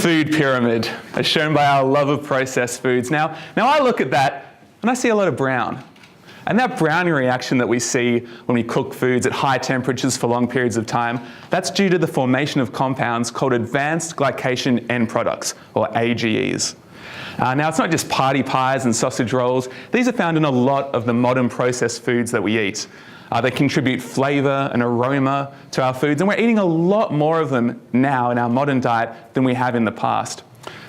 food pyramid, as shown by our love of processed foods. Now I look at that and I see a lot of brown. And that browning reaction that we see when we cook foods at high temperatures for long periods of time, that's due to the formation of compounds called advanced glycation end products, or AGEs. Now, it's not just party pies and sausage rolls. These are found in a lot of the modern processed foods that we eat. They contribute flavour and aroma to our foods, and we're eating a lot more of them now in our modern diet than we have in the past.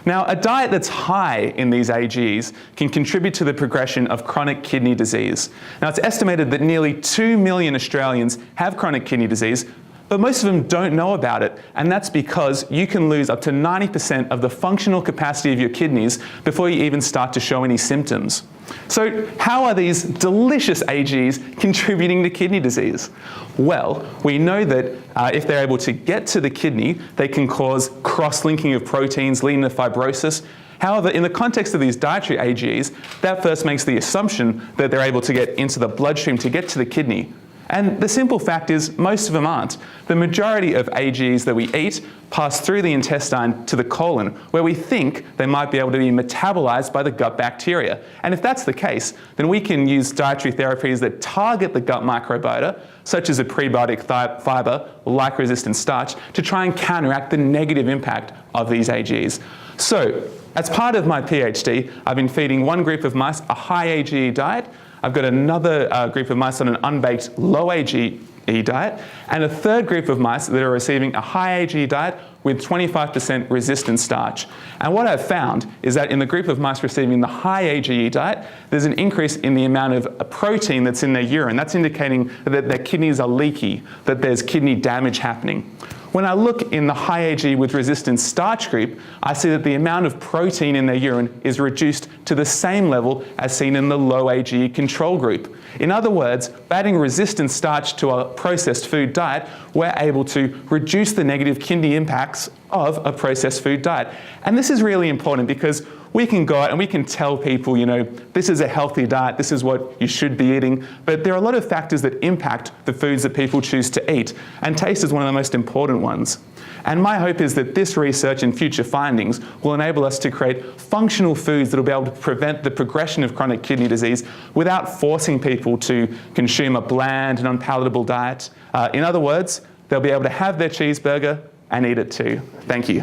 Now, a diet that's high in these AGEs can contribute to the progression of chronic kidney disease. Now, it's estimated that nearly 2 million Australians have chronic kidney disease, but most of them don't know about it, and that's because you can lose up to 90% of the functional capacity of your kidneys before you even start to show any symptoms. So how are these delicious AGEs contributing to kidney disease? Well, we know that if they're able to get to the kidney, they can cause cross-linking of proteins leading to fibrosis. However, in the context of these dietary AGEs, that first makes the assumption that they're able to get into the bloodstream to get to the kidney. And the simple fact is, most of them aren't. The majority of AGEs that we eat pass through the intestine to the colon, where we think they might be able to be metabolized by the gut bacteria. And if that's the case, then we can use dietary therapies that target the gut microbiota, such as a prebiotic fiber, like resistant starch, to try and counteract the negative impact of these AGEs. So, as part of my PhD, I've been feeding one group of mice a high AGE diet. I've got another group of mice on an unbaked low AGE diet, and a third group of mice that are receiving a high AGE diet with 25% resistant starch. And what I've found is that in the group of mice receiving the high AGE diet, there's an increase in the amount of protein that's in their urine. That's indicating that their kidneys are leaky, that there's kidney damage happening. When I look in the high AGE with resistant starch group, I see that the amount of protein in their urine is reduced to the same level as seen in the low AGE control group. In other words, by adding resistant starch to a processed food diet, we're able to reduce the negative kidney impacts of a processed food diet. And this is really important because we can go out and we can tell people, this is a healthy diet, this is what you should be eating, but there are a lot of factors that impact the foods that people choose to eat, and taste is one of the most important ones. And my hope is that this research and future findings will enable us to create functional foods that will be able to prevent the progression of chronic kidney disease without forcing people to consume a bland and unpalatable diet. In other words, they'll be able to have their cheeseburger and eat it too. Thank you.